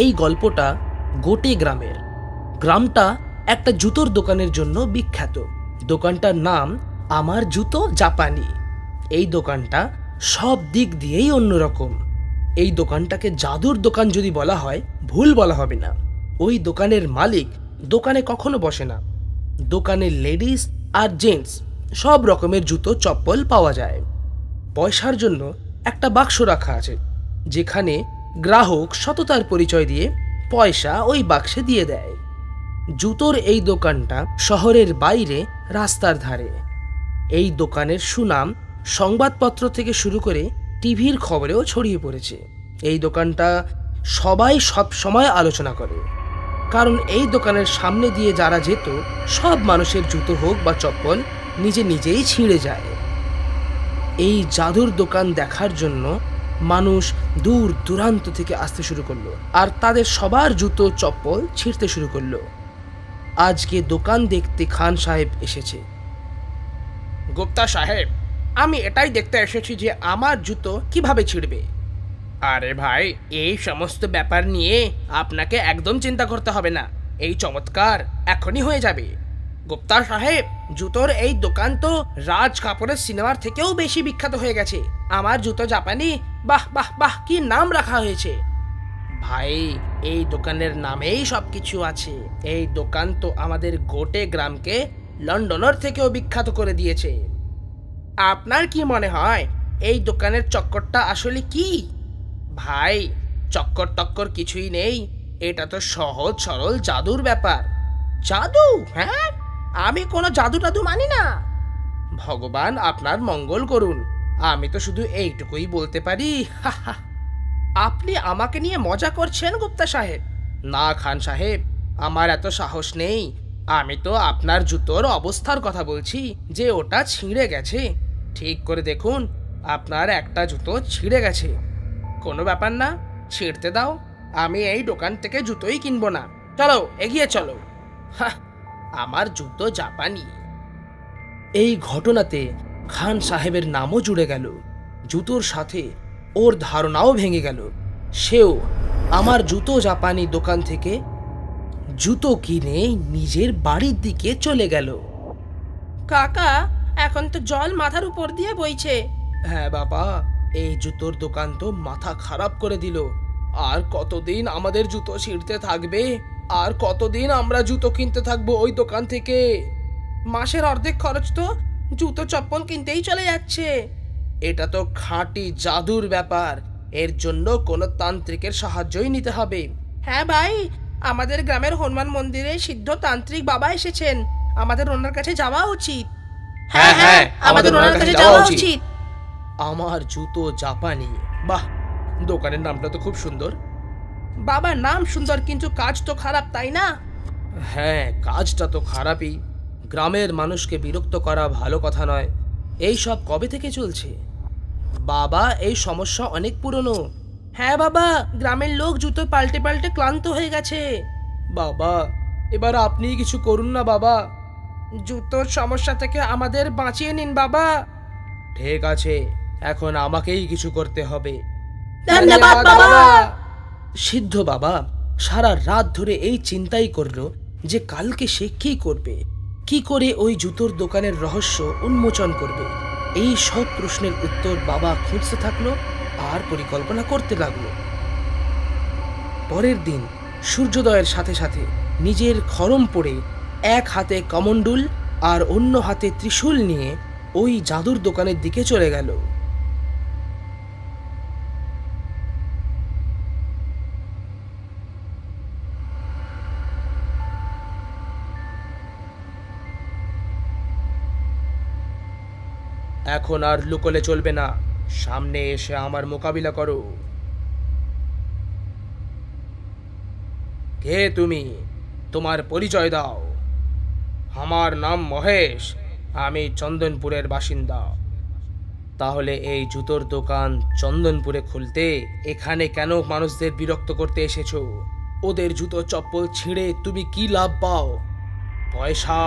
এই গল্পটা গোটে গ্রামের। গ্রামটা একটা জুতোর দোকানের জন্য বিখ্যাত। দোকানটার নাম আমার জুতো জাপানি। এই দোকানটা সব দিক দিয়েই অন্যরকম। এই দোকানটাকে জাদুর দোকান যদি বলা হয় ভুল বলা হবে না। ওই দোকানের মালিক দোকানে কখনো বসে না। দোকানে লেডিস আর জেন্টস সব রকমের জুতো চপ্পল পাওয়া যায়। পয়সার জন্য একটা বাক্স রাখা আছে, যেখানে গ্রাহক সততার পরিচয় দিয়ে পয়সা ওই বাক্সে দিয়ে দেয়। জুতোর এই দোকানটা শহরের বাইরে, রাস্তার ধারে। এই দোকানের সুনাম সংবাদপত্র থেকে শুরু করে টিভির খবরেও ছড়িয়ে পড়েছে। এই দোকানটা সবাই সব সময় আলোচনা করে, কারণ এই দোকানের সামনে দিয়ে যারা যেত সব মানুষের জুতো হোক বা চপ্পল নিজে নিজেই ছিঁড়ে যায়। এই জাদুর দোকান দেখার জন্য মানুষ দূর দূরান্ত থেকে আসতে শুরু করলো, আর তাদের সবার জুতো চপ্পল ছিঁড়তে শুরু করলো। আজকে দোকান দেখতে খান সাহেব এসেছে। গুপ্তা সাহেব, আমি এটাই দেখতে এসেছি যে আমার জুতো কিভাবে ছিঁড়বে। আরে ভাই, এই সমস্ত ব্যাপার নিয়ে আপনাকে একদম চিন্তা করতে হবে না। এই চমৎকার এখনই হয়ে যাবে। গুপ্তা সাহেব, জুতোর এই দোকান তো রাজ কাপুরের সিনেমার থেকেও বেশি বিখ্যাত হয়ে গেছে। আমার জুতো জাপানি, বাহ বাহ বাহ, কি নাম রাখা হয়েছে। ভাই, এই দোকানের নামেই সবকিছু আছে। এই দোকান তো আমাদের গোটে গ্রামকে লন্ডনের থেকেও বিখ্যাত করে দিয়েছে। আপনার কি মনে হয় এই দোকানের চক্করটা আসলে কি? ভাই, চক্কর টক্কর কিছুই নেই। এটা তো সহজ সরল জাদুর ব্যাপার। জাদু? হ্যাঁ, আমি কোনো জাদু টাদু মানি না। ভগবান আপনার মঙ্গল করুন। আমি তো শুধু এইটুকুই বলতে পারি। আপনি আমাকে নিয়ে মজা করছেন গুপ্তা সাহেব? না খান সাহেব, আমার এত সাহস নেই। আমি তো আপনার জুতোর অবস্থার কথা বলছি, যে ওটা ছিঁড়ে গেছে। ঠিক করে দেখুন, আপনার একটা জুতো ছিঁড়ে গেছে। কোনো ব্যাপার না, ছিঁড়তে দাও। আমি এই দোকান থেকে জুতোই কিনবো না। চলো, এগিয়ে চলো। আমার জুতো জাপানি। এই ঘটনাতে খান সাহেবের নামও জুড়ে গেল। জুতোর সাথে ওর ধারণাও ভেঙে গেল। সেও আমার জুতো জাপানি দোকান থেকে জুতো কিনে নিজের বাড়ির দিকে চলে গেল। কাকা, এখন তো জল মাথার উপর দিয়ে বইছে। হ্যাঁ বাবা, এই জুতোর দোকান তো মাথা খারাপ করে দিল। আর কতদিন আমাদের জুতো ছিঁড়তে থাকবে? আর কতদিন আমরা জুতো কিনতে থাকবো ওই দোকান থেকে? মাসের অর্ধেক খরচ তো জুতো চপ্পল কিনতেই চলে যাচ্ছে। এটা তো খাঁটি জাদুর ব্যাপার। এর জন্য কোনো তান্ত্রিকের সাহায্যই নিতে হবে। হ্যাঁ ভাই, আমাদের গ্রামের হনুমান মন্দিরে সিদ্ধ তান্ত্রিক বাবা এসেছেন। আমাদের ওনার কাছে যাওয়া উচিত। হ্যাঁ হ্যাঁ, আমাদের ওনার কাছে যাওয়া উচিত। আমার জুতো জাপানি, বাহ, দোকানের নামটা তো খুব সুন্দর। বাবা, নাম সুন্দর কিন্তু কাজ তো খারাপ, তাই না? হ্যাঁ, কাজটা তো খারাপই। গ্রামের মানুষকে বিরক্ত করা ভালো কথা নয়। এই সব কবে থেকে চলছে? বাবা, এই সমস্যা অনেক পুরনো। হ্যাঁ বাবা, গ্রামের লোক জুতো পাল্টে পাল্টে ক্লান্ত হয়ে গেছে। বাবা, এবার আপনি কিছু করুন না বাবা। জুতোর সমস্যা থেকে আমাদের বাঁচিয়ে নিন বাবা। ঠিক আছে, এখন আমাকেই কিছু করতে হবে। ধন্যবাদ বাবা। সিদ্ধ বাবা সারা রাত ধরে এই চিন্তাই করলো যে কালকে সে কি করবে, কি করে ওই জুতোর দোকানের রহস্য উন্মোচন করবে। এই সব প্রশ্নের উত্তর বাবা খুঁজতে থাকলো আর পরিকল্পনা করতে লাগলো। পরের দিন সূর্যোদয়ের সাথে সাথে নিজের খড়ম পরে এক হাতে কমণ্ডুল আর অন্য হাতে ত্রিশূল নিয়ে ওই জাদুর দোকানের দিকে চলে গেল। এখন আর লুকোলে চলবে না, সামনে এসে আমার মোকাবিলা করো। কে তুমি? তোমার পরিচয় দাও। আমার নাম মহেশ, আমি চন্দনপুরের বাসিন্দা। তাহলে এই জুতোর দোকান চন্দনপুরে খুলতে এখানে কেন মানুষদের বিরক্ত করতে এসেছো? ওদের জুতো চপ্পল ছিঁড়ে তুমি কি লাভ পাও? পয়সা।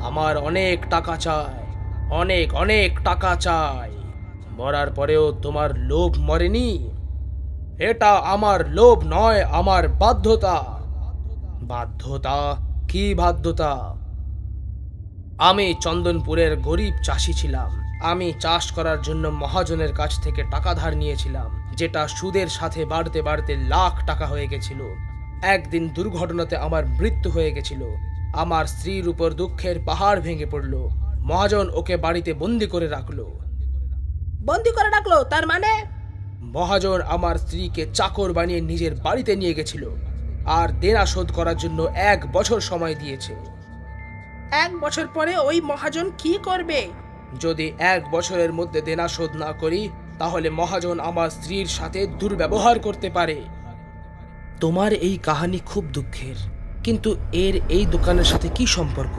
আমার অনেক টাকা চাই, অনেক অনেক টাকা চাই। মরার পরেও তোমার লোভ মরেনি। এটা আমার লোভ নয়, আমার বাধ্যতা। বাধ্যতা? কি বাধ্যতা? আমি চন্দনপুরের গরিব চাষি ছিলাম। আমি চাষ করার জন্য মহাজনের কাছ থেকে টাকা ধার নিয়েছিলাম, যেটা সুদের সাথে বাড়তে বাড়তে লাখ টাকা হয়ে গেছিল। একদিন দুর্ঘটনাতে আমার মৃত্যু হয়ে গেছিল। আমার স্ত্রীর উপর দুঃখের পাহাড় ভেঙে পড়ল। মহাজন ওকে বাড়িতে বন্দি করে রাখলো। বন্দি করে রাখলো তার মানে? মহাজন আমার স্ত্রীকে চাকর বানিয়ে নিজের বাড়িতে নিয়ে গেছিল আর দেনা শোধ করার জন্য 1 বছর সময় দিয়েছে। 1 বছর পরে ওই মহাজন কি করবে? যদি 1 বছরের মধ্যে দেনা শোধ না করি, তাহলে মহাজন আমার স্ত্রীর সাথে দুর্ব্যবহার করতে পারে। তোমার এই কাহিনী খুব দুঃখের, কিন্তু এর এই দোকানের সাথে কি সম্পর্ক?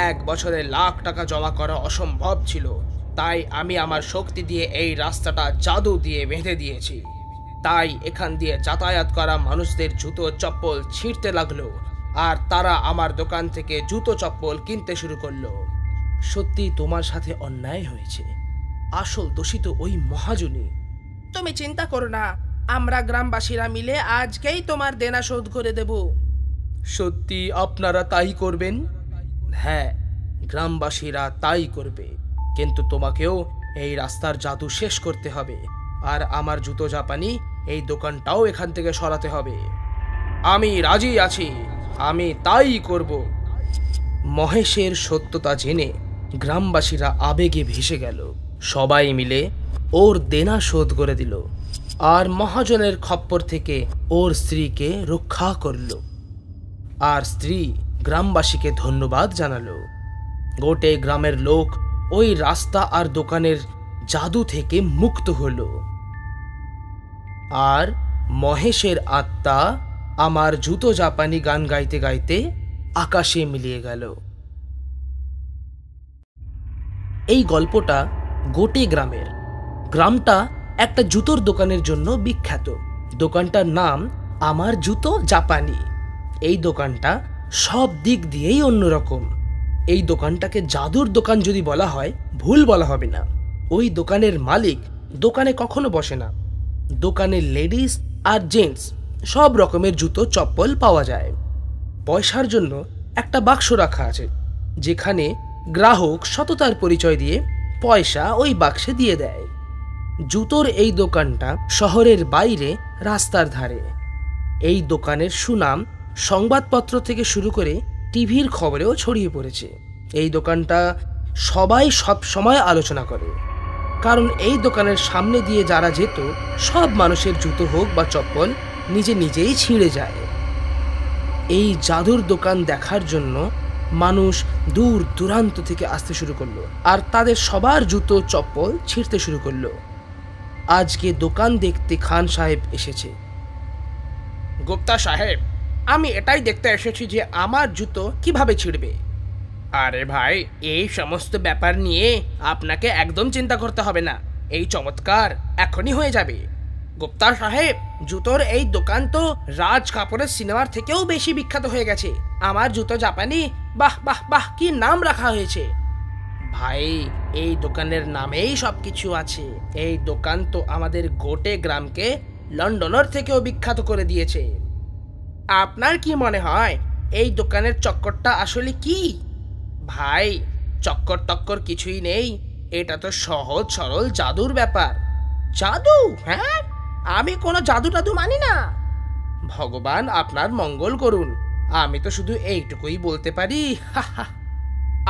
1 বছরে লাখ টাকা জমা করা অসম্ভব ছিল, তাই আমি আমার শক্তি দিয়ে এই রাস্তাটা জাদু দিয়ে বেঁধে দিয়েছি। তাই এখান দিয়ে যাতায়াত করা মানুষদের জুতো চপ্পল ছিঁড়তে লাগলো, আর তারা আমার দোকান থেকে জুতো চপ্পল কিনতে শুরু করলো। সত্যি তোমার সাথে অন্যায় হয়েছে। আসল দোষী তো ওই মহাজনী। তুমি চিন্তা করো না, আমরা গ্রামবাসীরা মিলে আজকেই তোমার দেনা শোধ করে দেব। সত্যি আপনারা তাই করবেন? হ্যাঁ, গ্রামবাসীরা তাই করবে, কিন্তু তোমাকেও এই রাস্তার জাদু শেষ করতে হবে, আর আমার জুতো জাপানি এই দোকানটাও এখান থেকে সরাতে হবে। আমি রাজি আছি, আমি তাই করব। মহেশের সত্যতা জেনে গ্রামবাসীরা আবেগে ভেসে গেল। সবাই মিলে ওর দেনা শোধ করে দিল, আর মহাজনের খপ্পর থেকে ওর স্ত্রীকে রক্ষা করল। আর স্ত্রী গ্রামবাসীকে ধন্যবাদ জানালো। গোটে গ্রামের লোক ওই রাস্তা আর দোকানের জাদু থেকে মুক্ত হলো। আর মহেশের আত্মা আমার জুতো জাপানি গান গাইতে গাইতে আকাশে মিলিয়ে গেল। এই গল্পটা গোটে গ্রামের। গ্রামটা একটা জুতোর দোকানের জন্য বিখ্যাত। দোকানটার নাম আমার জুতো জাপানি। এই দোকানটা সব দিক দিয়েই অন্যরকম। এই দোকানটাকে জাদুর দোকান যদি বলা হয়, ভুল বলা হবে না। ওই দোকানের মালিক দোকানে কখনো বসে না। দোকানে লেডিস আর জেন্টস সব রকমের জুতো চপ্পল পাওয়া যায়। পয়সার জন্য একটা বাক্স রাখা আছে, যেখানে গ্রাহক সততার পরিচয় দিয়ে পয়সা ওই বাক্সে দিয়ে দেয়। জুতোর এই দোকানটা শহরের বাইরে, রাস্তার ধারে। এই দোকানের সুনাম সংবাদপত্র থেকে শুরু করে টিভির খবরেও ছড়িয়ে পড়েছে। এই দোকানটা সবাই সব সময় আলোচনা করে, কারণ এই দোকানের সামনে দিয়ে যারা যেত, সব মানুষের জুতো হোক বা চপ্পল নিজে নিজেই ছিঁড়ে যায়। এই জাদুর দোকান দেখার জন্য মানুষ দূর দূরান্ত থেকে আসতে শুরু করলো, আর তাদের সবার জুতো চপ্পল ছিঁড়তে শুরু করলো। আজকে দোকান দেখতে খান সাহেব এসেছে। গুপ্তা সাহেব, আমি এটাই দেখতে এসেছি যে আমার জুতো কিভাবে ছিঁড়বে। আরে ভাই, এই সমস্ত ব্যাপার নিয়ে আপনাকে একদম চিন্তা করতে হবে না। এই চমৎকার এখনই হয়ে যাবে। গুপ্তা সাহেব, জুতোর এই দোকান তো রাজ কাপুরের সিনেমার থেকেও বেশি বিখ্যাত হয়ে গেছে। আমার জুতো জাপানি, বাহ বাহ বাহ, কি নাম রাখা হয়েছে। ভাই, এই দোকানের নামেই সবকিছু আছে। এই দোকান তো আমাদের গোটে গ্রামকে লন্ডনের থেকেও বিখ্যাত করে দিয়েছে। আপনার কি মনে হয় এই দোকানের চক্করটা আসলে কি? ভাই, চক্কর টক্কর কিছুই নেই। এটা তো সহজ সরল জাদুর ব্যাপার। জাদু? হ্যাঁ, আমি কোনো জাদু টাদু মানি না। ভগবান আপনার মঙ্গল করুন। আমি তো শুধু এইটুকুই বলতে পারি।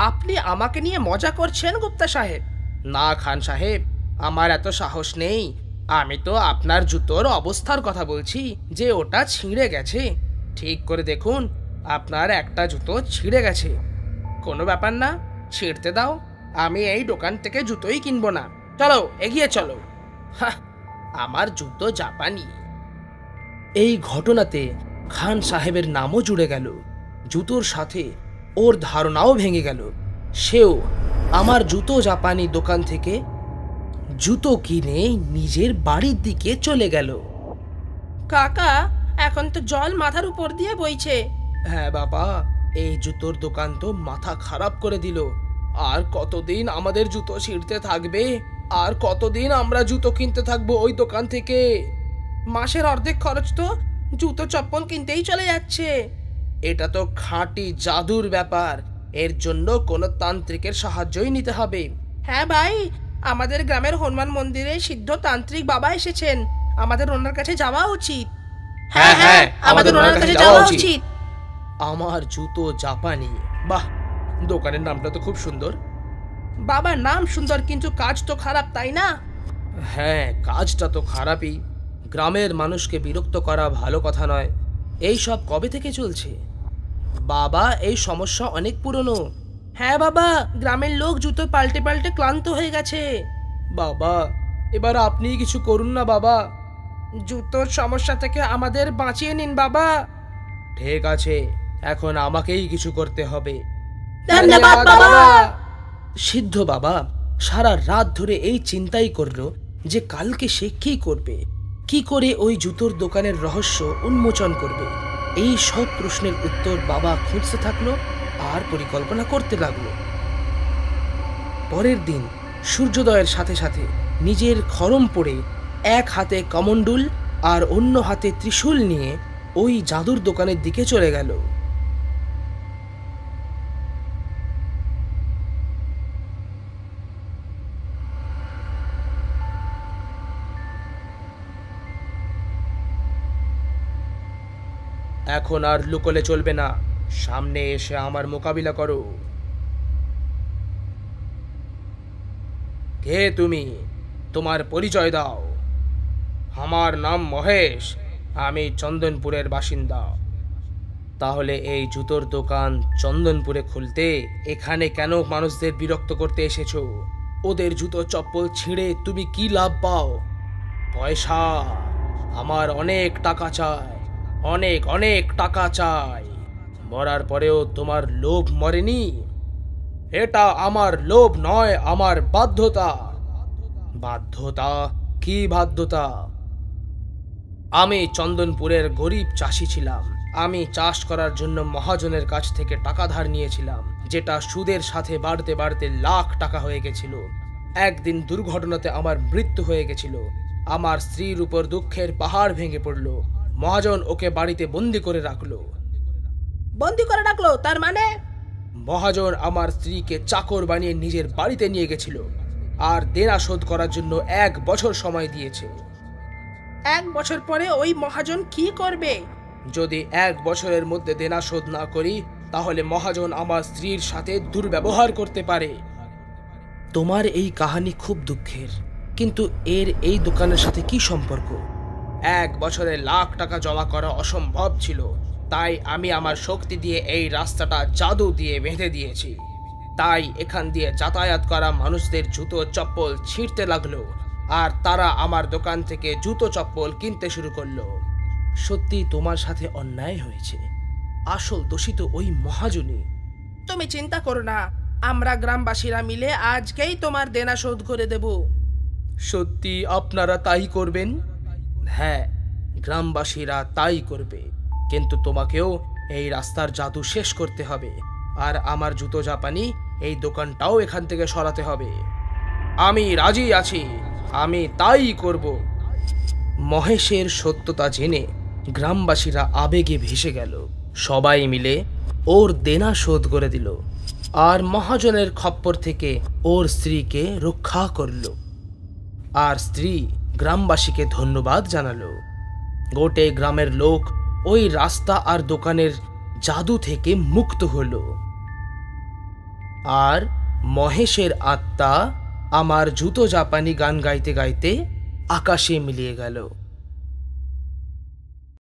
আপনি আমাকে নিয়ে মজা করছেন গুপ্তা সাহেব? না খান সাহেব, আমার এত সাহস নেই। আমি তো আপনার জুতোর অবস্থার কথা বলছি, যে ওটা ছিঁড়ে গেছে। ঠিক করে দেখুন, আপনার একটা জুতো ছিঁড়ে গেছে। কোনো ব্যাপার না, ছিঁড়তে দাও। আমি এই দোকান থেকে জুতোই কিনবো না। চলো, এগিয়ে চলো। আমার জুতো জাপানি। এই ঘটনাতে খান সাহেবের নামও জুড়ে গেল। জুতোর সাথে ওর ধারণাও ভেঙে গেল। সেও আমার জুতো জাপানি দোকান থেকে জুতো কিনে নিজের বাড়ির দিকে চলে গেল। কাকা, এখন তো জল মাথার উপর দিয়ে বইছে। হ্যাঁ বাবা, এই জুতোর দোকান তো মাথা খারাপ করে দিল। আর কতদিন আমাদের জুতো ছিঁড়তে থাকবে? আর কতদিন আমরা জুতো কিনতে থাকবো ওই দোকান থেকে? মাসের অর্ধেক খরচ তো জুতো চপ্পল কিনতেই চলে যাচ্ছে। এটা তো খাঁটি জাদুর ব্যাপার, এর জন্য কোনো তান্ত্রিকের সাহায্যই নিতে হবে। হ্যাঁ ভাই, আমাদের গ্রামের হনুমান মন্দিরে সিদ্ধ তান্ত্রিক বাবা এসেছেন, আমাদের ওনার কাছে যাওয়া উচিত। হ্যাঁ হ্যাঁ, আমাদের ওনার কাছে যাওয়া উচিত। আমার জুতো জাপানি, বাহ, দোকানের নামটা তো খুব সুন্দর। বাবার নাম সুন্দর, কিন্তু কাজ তো খারাপ, তাই না? হ্যাঁ, কাজটা তো খারাপই। গ্রামের মানুষকে বিরক্ত করা ভালো কথা নয়। এই সব কবে থেকে চলছে? বাবা, এই সমস্যা অনেক পুরনো। হ্যাঁ বাবা, গ্রামের লোক জুতো পাল্টে পাল্টে ক্লান্ত হয়ে গেছে। বাবা, এবার আপনিই কিছু করুন না বাবা, জুতোর সমস্যা থেকে আমাদের বাঁচিয়ে নিন বাবা। ঠিক আছে, এখন আমাকেই কিছু করতে হবে। ধন্যবাদ বাবা। সিদ্ধ বাবা সারা রাত ধরে এই চিন্তাই করলো যে কালকে সে কি করবে, কি করে ওই জুতোর দোকানের রহস্য উন্মোচন করবে। এই সব প্রশ্নের উত্তর বাবা খুঁজতে থাকলো আর পরিকল্পনা করতে লাগলো। পরের দিন সূর্যোদয়ের সাথে সাথে নিজের খড়ম পরে এক হাতে কমণ্ডুল আর অন্য হাতে ত্রিশূল নিয়ে ওই জাদুর দোকানের দিকে চলে গেল। এখন আর লুকোলে চলবে না, সামনে এসে আমার মোকাবিলা করো। কে তুমি? তোমার পরিচয় দাও। আমার নাম মহেশ, আমি চন্দনপুরের বাসিন্দা। তাহলে এই জুতোর দোকান চন্দনপুরে খুলতে এখানে কেন মানুষদের বিরক্ত করতে এসেছো? ওদের জুতো চপ্পল ছিঁড়ে তুমি কি লাভ পাও? পয়সা, আমার অনেক টাকা চাই, অনেক অনেক টাকা চাই। মরার পরেও তোমার লোভ মরেনি? এটা আমার লোভ নয়, আমার বাধ্যতা। বাধ্যতা? কি বাধ্যতা? আমি চন্দনপুরের গরিব চাষি ছিলাম। আমি চাষ করার জন্য মহাজনের কাছ থেকে টাকা ধার নিয়েছিলাম, যেটা সুদের সাথে বাড়তে বাড়তে লাখ টাকা হয়ে গেছিল। একদিন দুর্ঘটনাতে আমার মৃত্যু হয়ে গেছিল। আমার স্ত্রীর উপর দুঃখের পাহাড় ভেঙে পড়ল। মহাজন ওকে বাড়িতে বন্দি করে রাখলো। বন্দি করে রাখলো তার মানে? মহাজন আমার স্ত্রীকে চাকর বানিয়ে নিজের বাড়িতে নিয়ে গেছিল আর দেনা শোধ করার জন্য 1 বছর সময় দিয়েছে। 1 বছর পরে ওই মহাজন কি করবে? যদি 1 বছরের মধ্যে দেনা শোধ না করি, তাহলে মহাজন আমার স্ত্রীর সাথে দুর্ব্যবহার করতে পারে। তোমার এই কাহিনী খুব দুঃখের, কিন্তু এর এই দোকানের সাথে কি সম্পর্ক? 1 বছরে লাখ টাকা জমা করা অসম্ভব ছিল, তাই আমি আমার শক্তি দিয়ে এই রাস্তাটা জাদু দিয়ে বেঁধে দিয়েছি। তাই এখান দিয়ে যাতায়াত করা মানুষদের জুতো চপ্পল ছিঁড়তে লাগলো আর তারা আমার দোকান থেকে জুতো চপ্পল কিনতে শুরু করলো। সত্যি তোমার সাথে অন্যায় হয়েছে, আসল দোষী তো ওই মহাজনই। তুমি চিন্তা করো না, আমরা গ্রামবাসীরা মিলে আজকেই তোমার দেনা শোধ করে দেব। সত্যি আপনারা তাই করবেন? হ্যাঁ, গ্রামবাসীরা তাই করবে, কিন্তু তোমাকেও এই রাস্তার জাদু শেষ করতে হবে আর আমার জুতো জাপানি এই দোকানটাও এখান থেকে সরাতে হবে। আমি রাজি আছি, আমি তাই করব। মহেশের সত্যতা জেনে গ্রামবাসীরা আবেগে ভেসে গেল। সবাই মিলে ওর দেনা শোধ করে দিল আর মহাজনের খপ্পর থেকে ওর স্ত্রীকে রক্ষা করল। আর স্ত্রী গ্রামবাসীকে ধন্যবাদ জানালো। গোটে গ্রামের লোক ওই রাস্তা আর দোকানের জাদু থেকে মুক্ত হলো। আর মহেশের আত্মা আমার জুতো জাপানি গান গাইতে গাইতে আকাশে মিলিয়ে গেল।